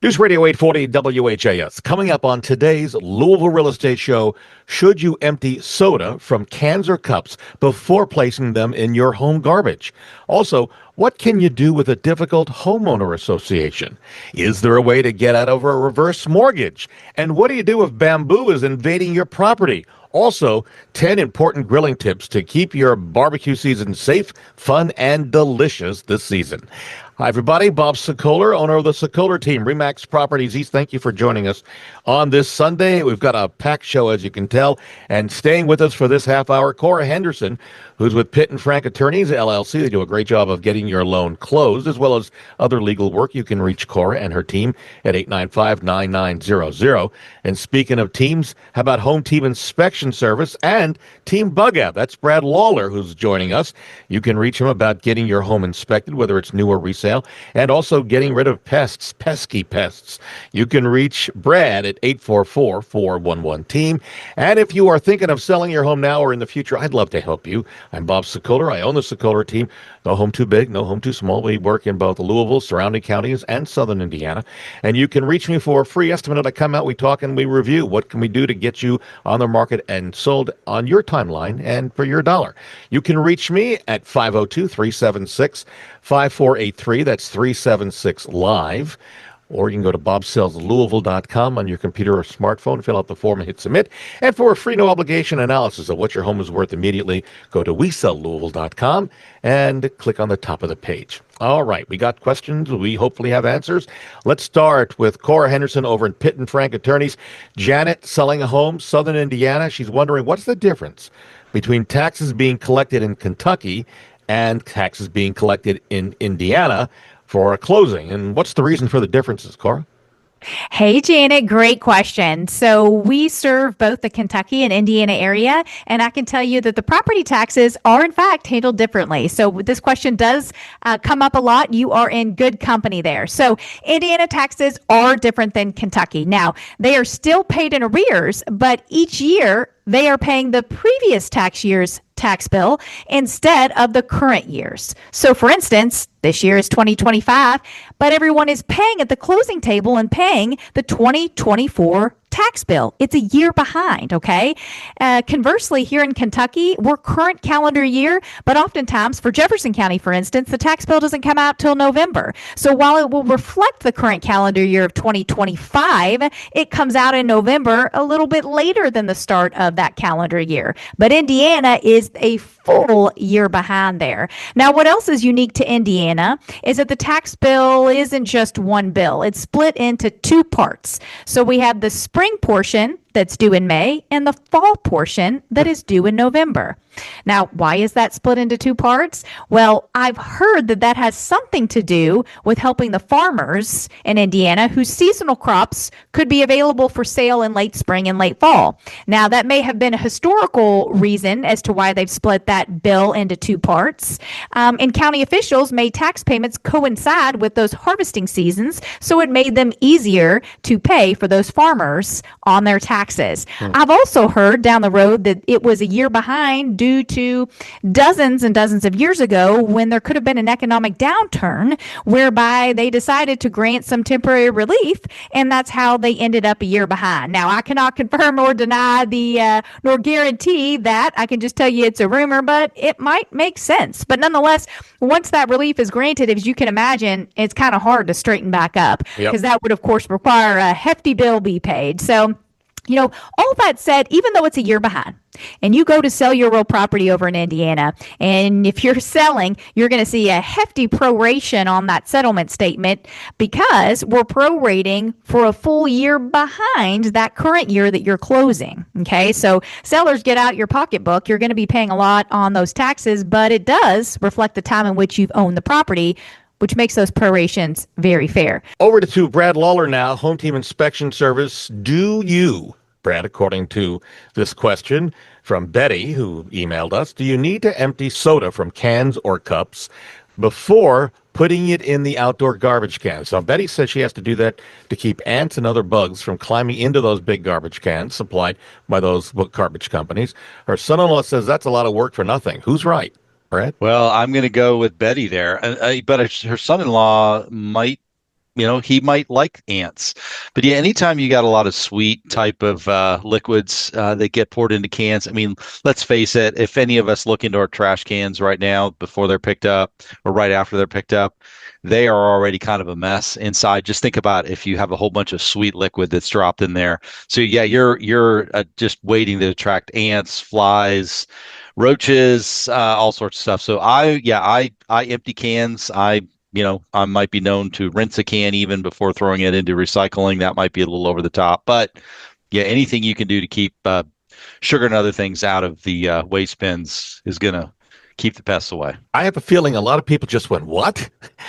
News Radio 840 WHAS. Coming up on today's Louisville Real Estate Show, should you empty soda from cans or cups before placing them in your home garbage? Also, what can you do with a difficult homeowner association? Is there a way to get out of a reverse mortgage? And what do you do if bamboo is invading your property? Also, 10 important grilling tips to keep your barbecue season safe, fun, and delicious this season. Hi, everybody. Bob Sokoler, owner of the Sokoler team, Remax Properties East. Thank you for joining us on this Sunday. We've got a packed show, as you can tell. And staying with us for this half hour, Cora Henderson, who's with Pitt and Frank Attorneys, LLC. They do a great job of getting your loan closed, as well as other legal work. You can reach Cora and her team at 895-9900. And speaking of teams, how about Home Team Inspection Service and Team Bug Out? That's Brad Lawler, who's joining us. You can reach him about getting your home inspected, whether it's new or resale, and also getting rid of pests, pesky pests. You can reach Brad at 844-411-TEAM. And if you are thinking of selling your home now or in the future, I'd love to help you. I'm Bob Sokoler. I own the Sokoler team. No home too big, no home too small. We work in both Louisville, surrounding counties, and southern Indiana. And you can reach me for a free estimate. I come out, we talk, and we review. What can we do to get you on the market and sold on your timeline and for your dollar? You can reach me at 502-376-5483. That's 376 live. Or you can go to bobsellslouisville.com on your computer or smartphone, fill out the form and hit submit. And for a free no obligation analysis of what your home is worth immediately, go to WeSellLouisville.com and click on the top of the page. All right, we got questions. We hopefully have answers. Let's start with Cora Henderson over in Pitt and Frank Attorneys. Janet, selling a home, southern Indiana. She's wondering, what's the difference between taxes being collected in Kentucky and taxes being collected in Indiana for a closing? And what's the reason for the differences, Cora? Hey, Janet, great question. So we serve both the Kentucky and Indiana area, and I can tell you that the property taxes are, in fact, handled differently. So this question does come up a lot. You are in good company there. So Indiana taxes are different than Kentucky. Now, they are still paid in arrears, but each year they are paying the previous tax year's tax bill instead of the current year's. So for instance, this year is 2025, but everyone is paying at the closing table and paying the 2024 tax bill. It's a year behind, okay? Conversely, here in Kentucky, we're current calendar year, but oftentimes for Jefferson County, for instance, the tax bill doesn't come out till November. So while it will reflect the current calendar year of 2025, it comes out in November a little bit later than the start of that calendar year. But Indiana is a full year behind there. Now, what else is unique to Indiana is that the tax bill isn't just one bill. It's split into two parts. So we have the spring portion that's due in May and the fall portion that is due in November. Now, why is that split into two parts? Well, I've heard that that has something to do with helping the farmers in Indiana whose seasonal crops could be available for sale in late spring and late fall. Now, that may have been a historical reason as to why they've split that bill into two parts. And county officials made tax payments coincide with those harvesting seasons, so it made them easier to pay for those farmers on their taxes. I've also heard down the road that it was a year behind due to dozens and dozens of years ago when there could have been an economic downturn whereby they decided to grant some temporary relief, and that's how they ended up a year behind. Now, I cannot confirm or deny nor guarantee that. I can just tell you it's a rumor, but it might make sense. But nonetheless, once that relief is granted, as you can imagine, it's kind of hard to straighten back up because that would, of course, require a hefty bill be paid. So, all that said, even though it's a year behind, and you go to sell your real property over in Indiana, and if you're selling, you're going to see a hefty proration on that settlement statement because we're prorating for a full year behind that current year that you're closing. Okay, so sellers, get out your pocketbook. You're going to be paying a lot on those taxes, but it does reflect the time in which you've owned the property, which makes those prorations very fair. Over to Brad Lawler now, Home Team Inspection Service. Do you, Brad, according to this question from Betty, who emailed us, do you need to empty soda from cans or cups before putting it in the outdoor garbage cans? So Betty says she has to do that to keep ants and other bugs from climbing into those big garbage cans supplied by those garbage companies. Her son-in-law says that's a lot of work for nothing. Who's right, Brad? Well, I'm going to go with Betty there, but her son-in-law might he might like ants. But yeah, anytime you got a lot of sweet type of liquids that get poured into cans, I mean, let's face it, if any of us look into our trash cans right now before they're picked up or right after they're picked up, they are already kind of a mess inside. Just think about if you have a whole bunch of sweet liquid that's dropped in there. So yeah, you're just waiting to attract ants, flies, roaches, all sorts of stuff. So I empty cans. I might be known to rinse a can even before throwing it into recycling. That might be a little over the top, but yeah, anything you can do to keep sugar and other things out of the waste bins is going to keep the pests away. I have a feeling a lot of people just went, what?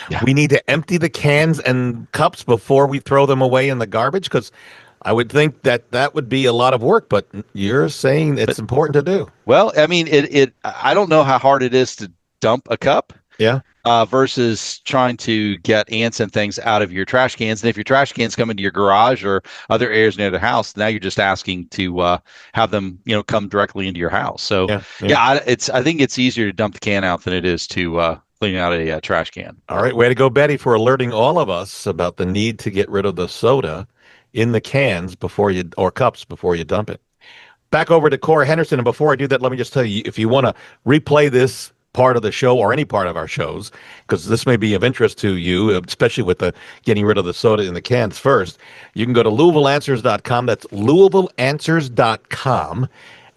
Yeah. We need to empty the cans and cups before we throw them away in the garbage? Because I would think that would be a lot of work, but you're saying it's important to do. Well, I mean, I don't know how hard it is to dump a cup. Yeah. Versus trying to get ants and things out of your trash cans. And if your trash cans come into your garage or other areas near the house, now you're just asking to have them, come directly into your house. So I think it's easier to dump the can out than it is to clean out a trash can. All right. Way to go, Betty, for alerting all of us about the need to get rid of the soda in the cans or cups before you dump it. Back over to Cora Henderson. And before I do that, let me just tell you, if you want to replay this part of the show or any part of our shows, because this may be of interest to you, especially with the getting rid of the soda in the cans first, you can go to LouisvilleAnswers.com. That's LouisvilleAnswers.com.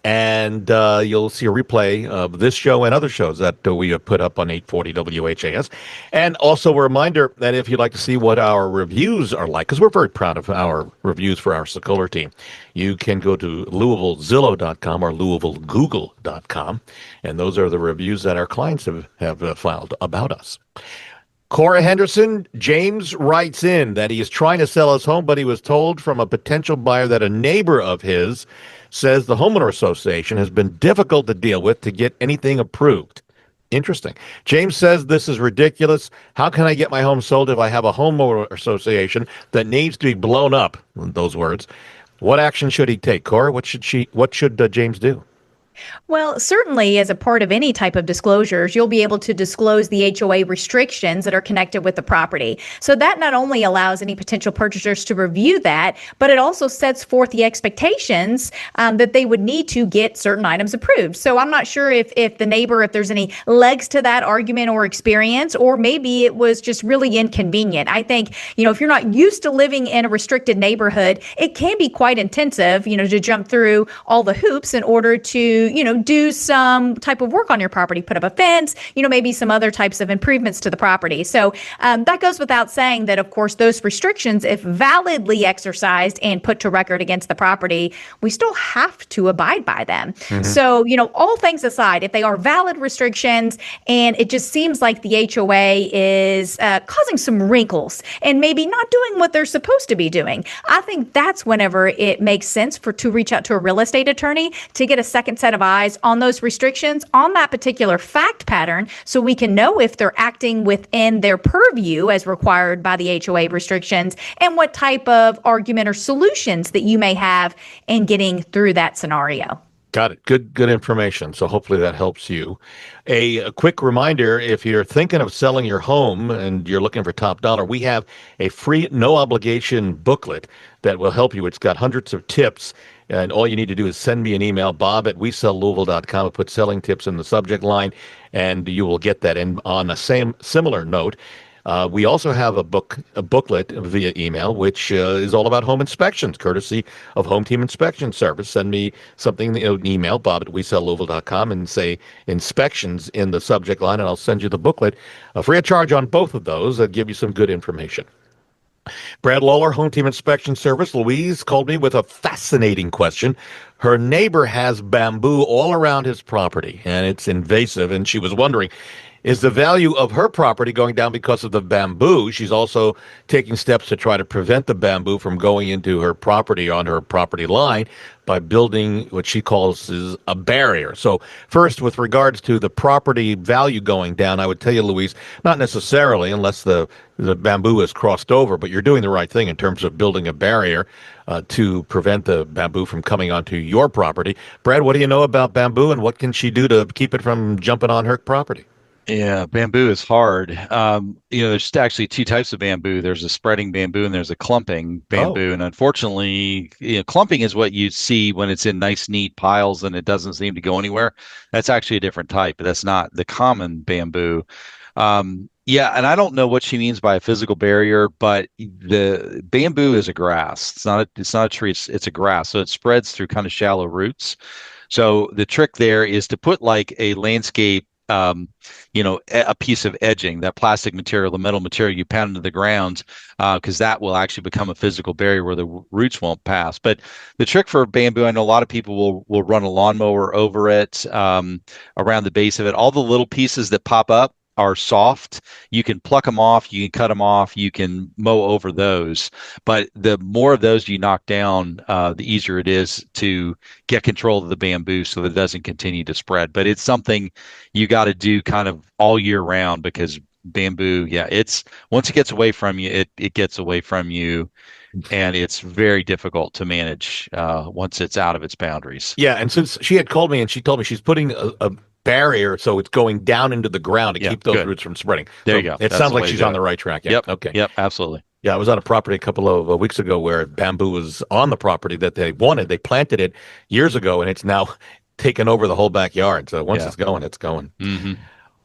And you'll see a replay of this show and other shows that we have put up on 840 WHAS. And also a reminder that if you'd like to see what our reviews are like, because we're very proud of our reviews for our Sokoler team, you can go to LouisvilleZillow.com or LouisvilleGoogle.com. And those are the reviews that our clients have filed about us. Cora Henderson, James writes in that he is trying to sell his home, but he was told from a potential buyer that a neighbor of his says the homeowner association has been difficult to deal with to get anything approved. Interesting. James says this is ridiculous. How can I get my home sold if I have a homeowner association that needs to be blown up? Those words. What action should he take, Cora? What should James do? Well, certainly as a part of any type of disclosures, you'll be able to disclose the HOA restrictions that are connected with the property. So that not only allows any potential purchasers to review that, but it also sets forth the expectations that they would need to get certain items approved. So I'm not sure if there's any legs to that argument or experience, or maybe it was just really inconvenient. I think, if you're not used to living in a restricted neighborhood, it can be quite intensive, to jump through all the hoops in order to do some type of work on your property, put up a fence, maybe some other types of improvements to the property. So that goes without saying that, of course, those restrictions, if validly exercised and put to record against the property, we still have to abide by them. Mm-hmm. So, all things aside, if they are valid restrictions and it just seems like the HOA is causing some wrinkles and maybe not doing what they're supposed to be doing, I think that's whenever it makes sense to reach out to a real estate attorney to get a second set of eyes on those restrictions on that particular fact pattern, so we can know if they're acting within their purview as required by the HOA restrictions and what type of argument or solutions that you may have in getting through that scenario. Got it. Good information. So hopefully that helps you. A quick reminder, if you're thinking of selling your home and you're looking for top dollar, we have a free, no obligation booklet that will help you. It's got hundreds of tips. And all you need to do is send me an email, bob@wesellouisville.com, and put selling tips in the subject line, and you will get that. And on a similar note, we also have a booklet via email, which is all about home inspections, courtesy of Home Team Inspection Service. Send me something, an email, bob@wesellouisville.com, and say inspections in the subject line, and I'll send you the booklet free of charge on both of those that give you some good information. Brad Lawler, Home Team Inspection Service. Louise called me with a fascinating question. Her neighbor has bamboo all around his property, and it's invasive, and she was wondering, is the value of her property going down because of the bamboo? She's also taking steps to try to prevent the bamboo from going into her property on her property line by building what she calls is a barrier. So first, with regards to the property value going down, I would tell you, Louise, not necessarily unless the bamboo is crossed over, but you're doing the right thing in terms of building a barrier to prevent the bamboo from coming onto your property. Brad, what do you know about bamboo, and what can she do to keep it from jumping on her property? Yeah, bamboo is hard. There's actually two types of bamboo. There's a spreading bamboo and there's a clumping Oh, bamboo. And unfortunately, clumping is what you see when it's in nice, neat piles and it doesn't seem to go anywhere. That's actually a different type, but that's not the common bamboo. Yeah, and I don't know what she means by a physical barrier, but the bamboo is a grass. It's not a tree, it's a grass. So it spreads through kind of shallow roots. So the trick there is to put like a landscape, a piece of edging, that plastic material, the metal material you pound into the ground, because that will actually become a physical barrier where the roots won't pass. But the trick for bamboo, I know a lot of people will run a lawnmower over it, around the base of it. All the little pieces that pop up are soft. You can pluck them off, you can cut them off, you can mow over those. But the more of those you knock down, the easier it is to get control of the bamboo so that it doesn't continue to spread. But it's something you got to do kind of all year round because bamboo, yeah, it's once it gets away from you, it gets away from you, and it's very difficult to manage once it's out of its boundaries. yeah. And since she had called me and she told me she's putting a barrier so it's going down into the ground to Yeah, keep those good. roots from spreading. There So you go. it That's sounds the like way to she's do on it. the right track. Yeah. Yep. Okay. Yep. Absolutely. Yeah, I was on a property a couple of weeks ago where bamboo was on the property that they wanted. They planted it years ago, and it's now taken over the whole backyard. So once Yeah. it's going, it's going. Hmm.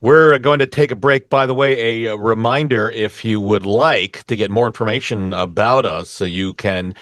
We're going to take a break. By the way, a reminder, if you would like to get more information about us, so you can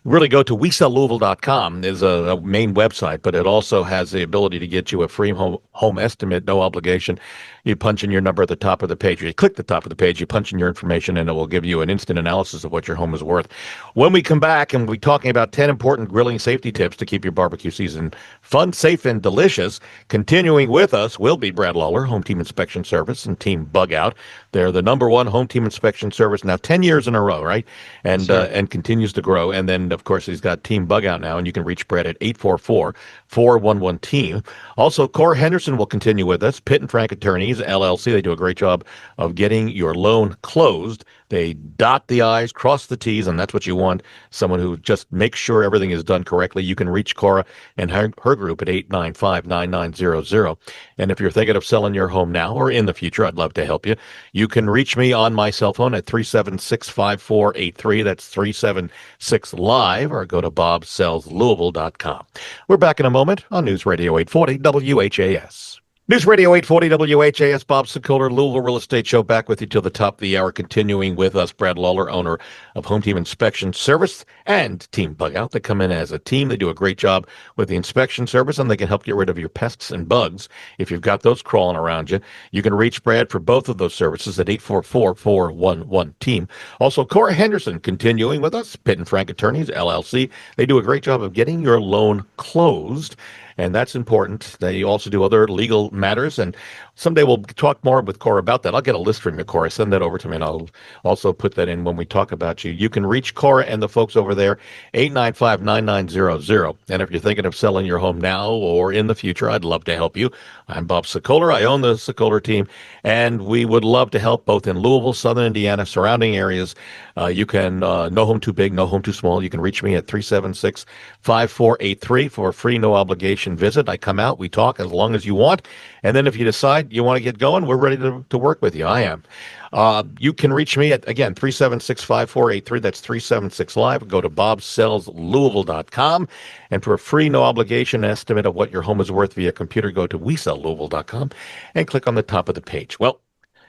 really go to WeSellLouisville.com is a main website, but it also has the ability to get you a free home estimate, no obligation. You punch in your number at the top of the page, or you click the top of the page, you punch in your information, and it will give you an instant analysis of what your home is worth. When we come back, and we'll be talking about 10 important grilling safety tips to keep your barbecue season fun, safe, and delicious. Continuing with us will be Brad Lawler, Home Team Inspection Service, and Team Bug Out. They're the number one home team inspection service now 10 years in a row, right? Yes, And sir. and continues to grow. And then, of course, he's got Team Bug Out now, and you can reach Brad at 844-411-TEAM. Also, Cora Henderson will continue with us. Pitt and Frank Attorneys, LLC. They do a great job of getting your loan closed. They dot the I's, cross the T's, and that's what you want. Someone who just makes sure everything is done correctly. You can reach Cora and her group at 895-9900. And if you're thinking of selling your home now or in the future, I'd love to help you. You can reach me on my cell phone at 376-5483. That's 376-LIVE, or go to bobsellslouisville.com. We're back in a moment on News Radio 840 WHAS. News Radio 840 WHAS, Bob Sokoler, Louisville Real Estate Show, back with you till the top of the hour. Continuing with us, Brad Lawler, owner of Home Team Inspection Service, and Team Bug Out. They come in as a team. They do a great job with the inspection service, and they can help get rid of your pests and bugs. If you've got those crawling around you, you can reach Brad for both of those services at 844-411-TEAM. Also, Cora Henderson continuing with us, Pitt and Frank Attorneys, LLC. They do a great job of getting your loan closed, and that's important. They also do other legal matters, and someday we'll talk more with Cora about that. I'll get a list from you, Cora. Send that over to me, and I'll also put that in when we talk about you. You can reach Cora and the folks over there, 895-9900. And if you're thinking of selling your home now or in the future, I'd love to help you. I'm Bob Sokoler. I own the Sokoler team, and we would love to help both in Louisville, Southern Indiana, surrounding areas. You can, no home too big, no home too small. You can reach me at 376-5483 for a free, no obligation visit. I come out, we talk as long as you want. And then if you decide you want to get going, we're ready to work with you. I am. You can reach me at, again, 376-5483. That's 376-LIVE. Go to bobsellslouisville.com. And for a free, no obligation estimate of what your home is worth via computer, go to WeSellLouisville.com and click on the top of the page. Well,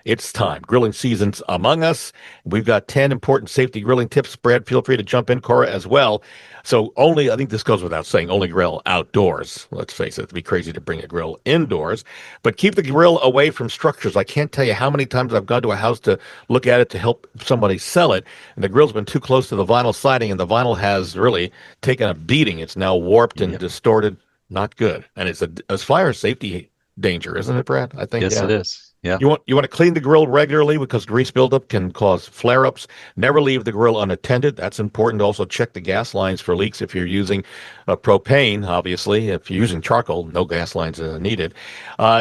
it's time. Grilling season's among us. We've got 10 important safety grilling tips. Brad, feel free to jump in, Cora, as well. So I think this goes without saying, only grill outdoors. Let's face it, it'd be crazy to bring a grill indoors. But keep the grill away from structures. I can't tell you how many times I've gone to a house to look at it to help somebody sell it, and the grill's been too close to the vinyl siding, and the vinyl has really taken a beating. It's now warped and distorted. Not good. And it's a fire safety danger, isn't it, Brad? I think, Yes, yeah. it is. Yeah. You want to clean the grill regularly because grease buildup can cause flare-ups. Never leave the grill unattended. That's important. Also, check the gas lines for leaks if you're using propane, obviously. If you're using charcoal, no gas lines needed.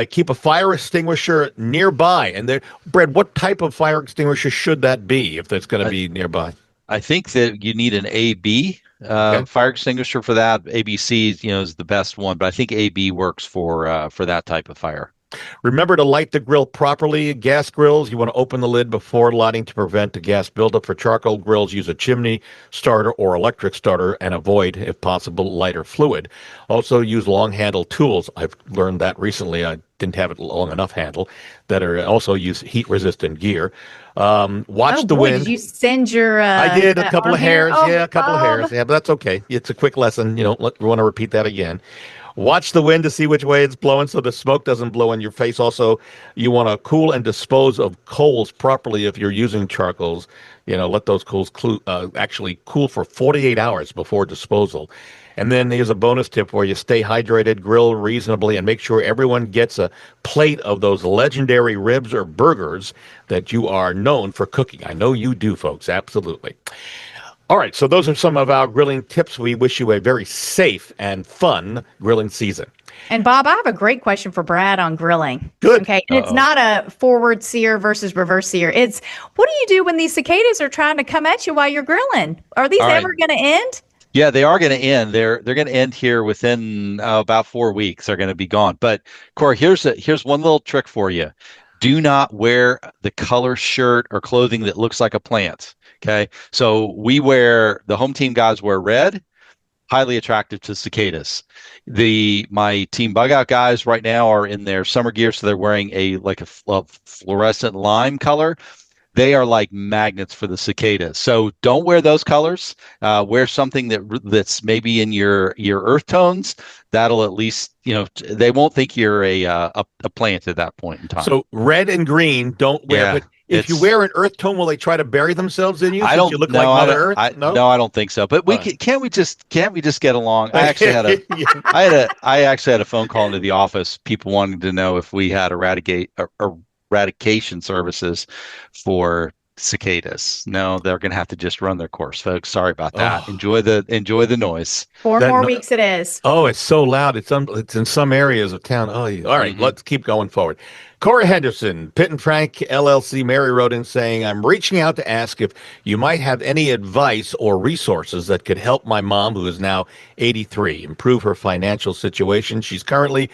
Keep a fire extinguisher nearby. And there, Brad, what type of fire extinguisher should that be if that's going to be nearby? I think that you need an AB Okay. fire extinguisher for that. ABC, is the best one, but I think AB works for that type of fire. Remember to light the grill properly. Gas grills, you want to open the lid before lighting to prevent the gas buildup. For charcoal grills, use a chimney starter or electric starter and avoid, if possible, lighter fluid. Also, use long-handled tools. I've learned that recently. I didn't have it long enough handle. That are also use heat-resistant gear. Watch the wind. Did you send your? I did a couple arm of hair? hairs. Oh, Yeah, a couple of Bob. hairs. Yeah, but that's okay. It's a quick lesson. You don't want to repeat that again. Watch the wind to see which way it's blowing so the smoke doesn't blow in your face. Also, you want to cool and dispose of coals properly if you're using charcoals. Let those coals actually cool for 48 hours before disposal. And then here's a bonus tip for you. Stay hydrated, grill reasonably, and make sure everyone gets a plate of those legendary ribs or burgers that you are known for cooking. I know you do, folks. Absolutely. All right, so those are some of our grilling tips. We wish you a very safe and fun grilling season. And Bob, I have a great question for Brad on grilling. Good. Okay. And it's not a forward sear versus reverse sear. It's what do you do when these cicadas are trying to come at you while you're grilling? Are these ever going to end? Yeah, they are going to end. They're going to end here within about 4 weeks. They're going to be gone. But Corey, here's one little trick for you. Do not wear the color shirt or clothing that looks like a plant. Okay, so the home team guys wear red, highly attractive to cicadas. My team bug out guys right now are in their summer gear, so they're wearing a fluorescent lime color. They are like magnets for the cicadas. So don't wear those colors. Wear something that's maybe in your earth tones. That'll at least, they won't think you're a plant at that point in time. So red and green, don't wear. Yeah, but if you wear an earth tone, will they try to bury themselves in you? I don't. You look no, like Mother Earth. No, I don't think so. But can't we just get along? I actually I actually had a phone call into the office. People wanting to know if we had eradication services for cicadas. No, they're going to have to just run their course, folks. Sorry about that. Enjoy the noise. 4 more weeks it is. Oh, it's so loud. It's in some areas of town. Oh, all right. Let's keep going forward. Corey Henderson, Pitt and Frank LLC. Mary wrote in saying, I'm reaching out to ask if you might have any advice or resources that could help my mom, who is now 83, improve her financial situation. She's got a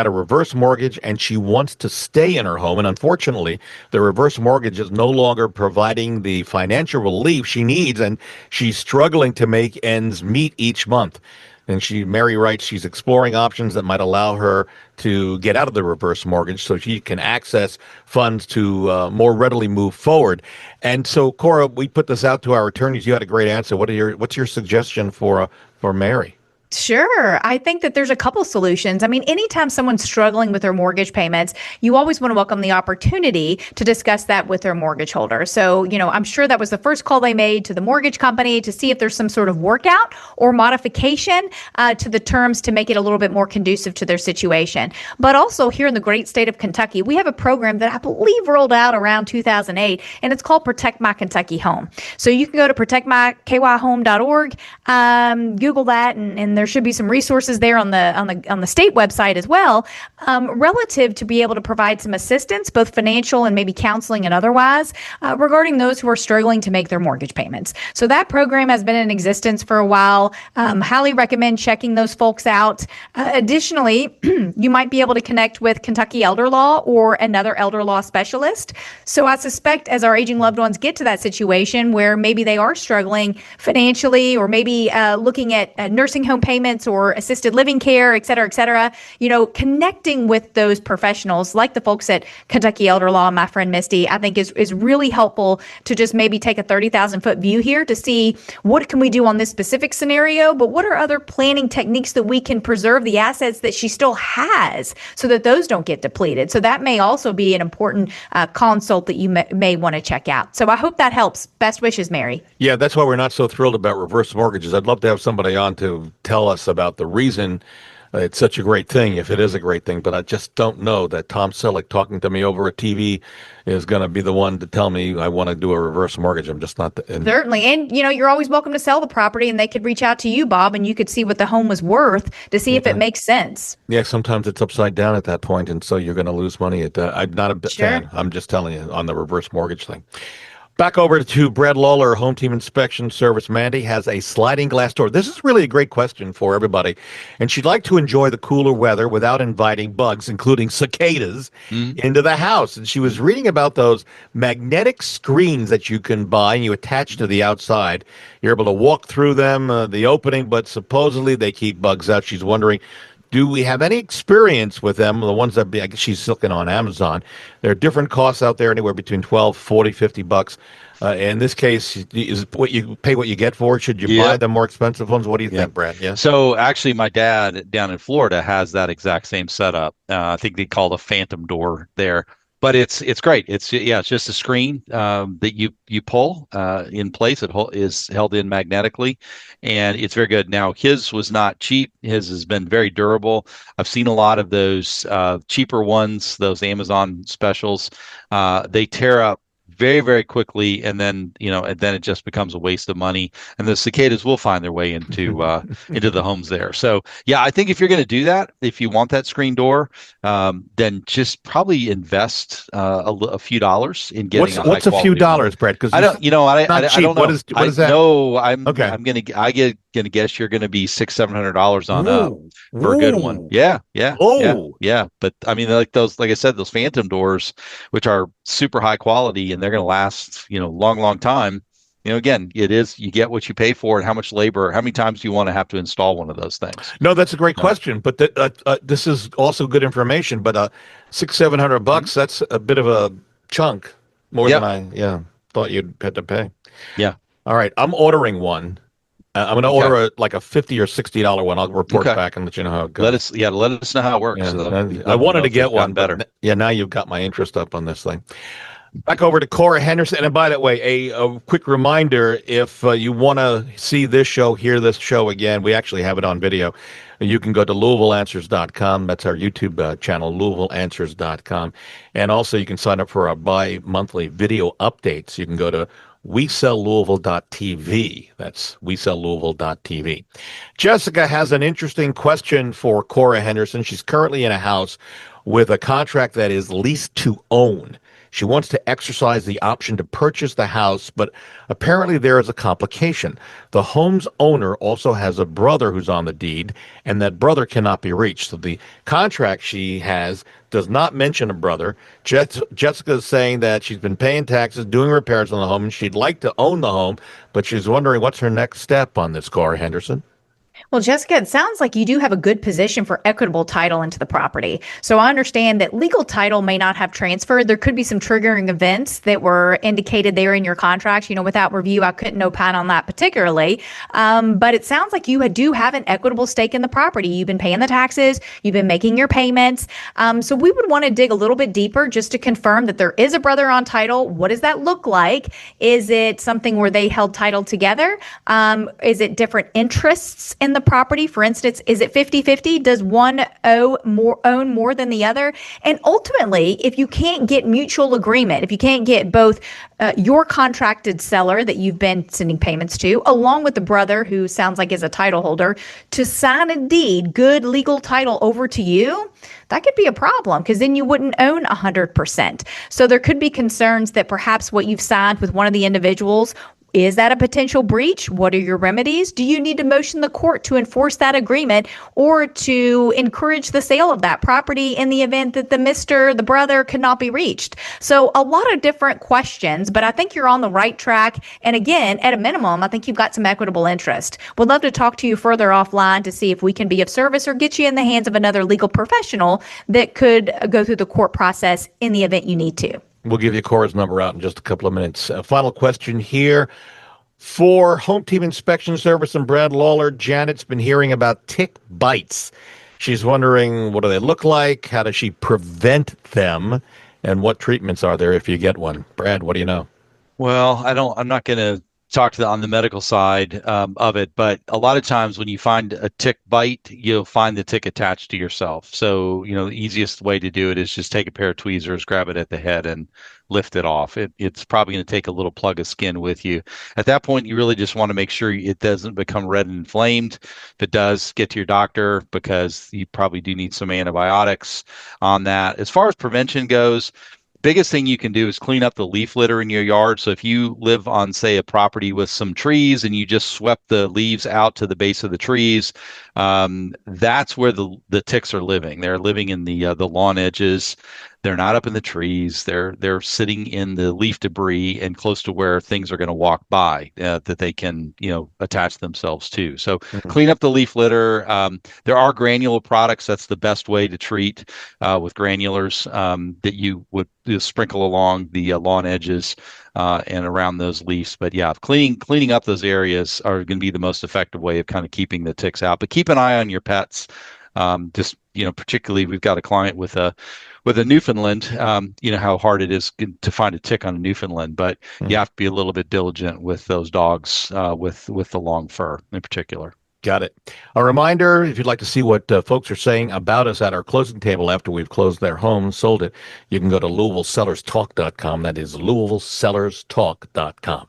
reverse mortgage and she wants to stay in her home. And unfortunately, the reverse mortgage is no longer providing the financial relief she needs, and she's struggling to make ends meet each month. And Mary writes, she's exploring options that might allow her to get out of the reverse mortgage so she can access funds to more readily move forward. And so, Cora, we put this out to our attorneys. You had a great answer. What's your suggestion for Mary? Sure. I think that there's a couple solutions. I mean, anytime someone's struggling with their mortgage payments, you always want to welcome the opportunity to discuss that with their mortgage holder. So, I'm sure that was the first call they made to the mortgage company to see if there's some sort of workout or modification to the terms to make it a little bit more conducive to their situation. But also here in the great state of Kentucky, we have a program that I believe rolled out around 2008, and it's called Protect My Kentucky Home. So you can go to protectmykyhome.org, Google that, and there should be some resources there on the state website as well, relative to be able to provide some assistance, both financial and maybe counseling and otherwise, regarding those who are struggling to make their mortgage payments. So that program has been in existence for a while. Highly recommend checking those folks out. Additionally, you might be able to connect with Kentucky Elder Law or another elder law specialist. So I suspect as our aging loved ones get to that situation where maybe they are struggling financially, or maybe looking at nursing home payments or assisted living care, et cetera, connecting with those professionals like the folks at Kentucky Elder Law, my friend Misty, I think is really helpful to just maybe take a 30,000-foot view here to see what can we do on this specific scenario, but what are other planning techniques that we can preserve the assets that she still has so that those don't get depleted. So that may also be an important consult that you may want to check out. So I hope that helps. Best wishes, Mary. Yeah, that's why we're not so thrilled about reverse mortgages. I'd love to have somebody on to tell us about the reason it's such a great thing, if it is a great thing, but I just don't know that Tom Selleck talking to me over a TV is going to be the one to tell me I want to do a reverse mortgage. I'm just not. Certainly. And, you're always welcome to sell the property, and they could reach out to you, Bob, and you could see what the home was worth to see if it makes sense. Yeah, sometimes it's upside down at that point, and so you're going to lose money. I'm not a fan. I'm just telling you on the reverse mortgage thing. Back over to Brad Lawler, Home Team Inspection Service. Mandy has a sliding glass door. This is really a great question for everybody. And she'd like to enjoy the cooler weather without inviting bugs, including cicadas, into the house. And she was reading about those magnetic screens that you can buy and you attach to the outside. You're able to walk through them, the opening, but supposedly they keep bugs out. She's wondering, do we have any experience with them? The ones that I guess she's looking on Amazon. There are different costs out there, anywhere between 12, 40, 50 bucks. In this case, is what you pay what you get for. Should you buy the more expensive ones? What do you think, Brad? Yeah. So actually, my dad down in Florida has that exact same setup. I think they call it a phantom door there. But it's great. It's just a screen that you pull in place. It is held in magnetically, and it's very good. Now his was not cheap. His has been very durable. I've seen a lot of those cheaper ones, those Amazon specials. They tear up very, very quickly, and then it just becomes a waste of money. And the cicadas will find their way into into the homes there. So yeah, I think if you're going to do that, if you want that screen door, then just probably invest a few dollars in getting what's a few dollars, Brad? Because I don't, I don't know. What is that? No, I'm gonna guess you're gonna be $600-700 on for a good one. Yeah. But I mean, like I said, those phantom doors, which are super high quality and they're gonna last, long time. Again, you get what you pay for, and how much labor, how many times do you want to have to install one of those things? No, that's a great question. But this is also good information. But $600-700, that's a bit of a chunk, more than I thought you'd had to pay. Yeah. All right, I'm ordering one. I'm going to order a $50 or $60 one. I'll report back and let you know how it goes. Let us know how it works. Yeah, I wanted to get one better. Now you've got my interest up on this thing. Back over to Cora Henderson. And by the way, a quick reminder, if you want to see this show, hear this show again, we actually have it on video. You can go to LouisvilleAnswers.com. That's our YouTube channel, LouisvilleAnswers.com. And also you can sign up for our bi-monthly video updates. You can go to WeSellLouisville.tv. That's WeSellLouisville.tv. Jessica has an interesting question for Cora Henderson. She's currently in a house with a contract that is leased to own. She wants to exercise the option to purchase the house, but apparently there is a complication. The home's owner also has a brother who's on the deed, and that brother cannot be reached. So the contract she has does not mention a brother. Jessica is saying that she's been paying taxes, doing repairs on the home, and she'd like to own the home, but she's wondering what's her next step on this, Cora Henderson. Well, Jessica, it sounds like you do have a good position for equitable title into the property. So I understand that legal title may not have transferred. There could be some triggering events that were indicated there in your contract. Without review, I couldn't opine on that particularly. But it sounds like you do have an equitable stake in the property. You've been paying the taxes. You've been making your payments. So we would want to dig a little bit deeper just to confirm that there is a brother on title. What does that look like? Is it something where they held title together? Is it different interests in the property? For instance, is it 50-50? Does one own more than the other? And ultimately, if you can't get mutual agreement, if you can't get both your contracted seller that you've been sending payments to, along with the brother who sounds like is a title holder, to sign a deed, good legal title over to you, that could be a problem because then you wouldn't own 100%. So there could be concerns that perhaps what you've signed with one of the individuals, is that a potential breach? What are your remedies? Do you need to motion the court to enforce that agreement or to encourage the sale of that property in the event that the brother could not be reached? So a lot of different questions, but I think you're on the right track. And again, at a minimum, I think you've got some equitable interest. Would love to talk to you further offline to see if we can be of service or get you in the hands of another legal professional that could go through the court process in the event you need to. We'll give you Cora's number out in just a couple of minutes. Final question here. For Home Team Inspection Service and Brad Lawler, Janet's been hearing about tick bites. She's wondering, what do they look like? How does she prevent them? And what treatments are there if you get one? Brad, what do you know? Well, I'm not going to talk on the medical side of it, but a lot of times when you find a tick bite, you'll find the tick attached to yourself. So, the easiest way to do it is just take a pair of tweezers, grab it at the head, and lift it off. It's probably going to take a little plug of skin with you. At that point, you really just want to make sure it doesn't become red and inflamed. If it does, get to your doctor because you probably do need some antibiotics on that. As far as prevention goes, biggest thing you can do is clean up the leaf litter in your yard. So if you live on, say, a property with some trees and you just swept the leaves out to the base of the trees, that's where the ticks are living. They're living in the lawn edges. They're not up in the trees. They're sitting in the leaf debris and close to where things are going to walk by that they can attach themselves to. So clean up the leaf litter. There are granular products. That's the best way to treat with granulars that you would sprinkle along the lawn edges and around those leaves. But yeah, cleaning up those areas are going to be the most effective way of kind of keeping the ticks out. But keep an eye on your pets. Just particularly, we've got a client with a Newfoundland. You know how hard it is to find a tick on a Newfoundland, but you have to be a little bit diligent with those dogs with the long fur in particular. Got it. A reminder, if you'd like to see what folks are saying about us at our closing table after we've closed their home, sold it, you can go to LouisvilleSellersTalk.com. That is LouisvilleSellersTalk.com.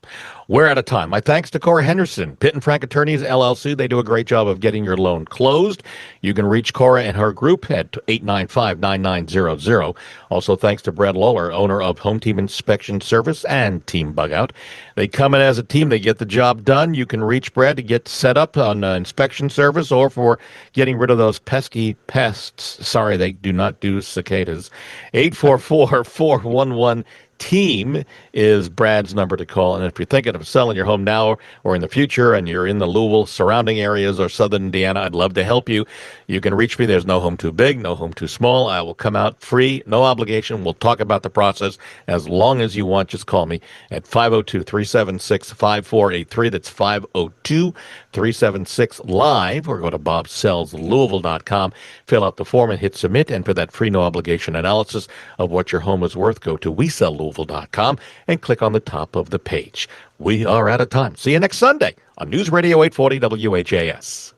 We're out of time. My thanks to Cora Henderson, Pitt and Frank Attorneys, LLC. They do a great job of getting your loan closed. You can reach Cora and her group at 895-9900. Also, thanks to Brad Lawler, owner of Home Team Inspection Service and Team Bug Out. They come in as a team. They get the job done. You can reach Brad to get set up on inspection service or for getting rid of those pesky pests. Sorry, they do not do cicadas. 844-411-TEAM is Brad's number to call. And if you're thinking of selling your home now or in the future and you're in the Louisville surrounding areas or southern Indiana, I'd love to help you. You can reach me. There's no home too big, no home too small. I will come out free, no obligation. We'll talk about the process as long as you want. Just call me at 502-376-5483. That's 502-376-LIVE, or go to bobsellslouisville.com. Fill out the form and hit submit. And for that free no obligation analysis of what your home is worth, go to WeSellLouisville.com and click on the top of the page. We are out of time. See you next Sunday on News Radio 840 WHAS.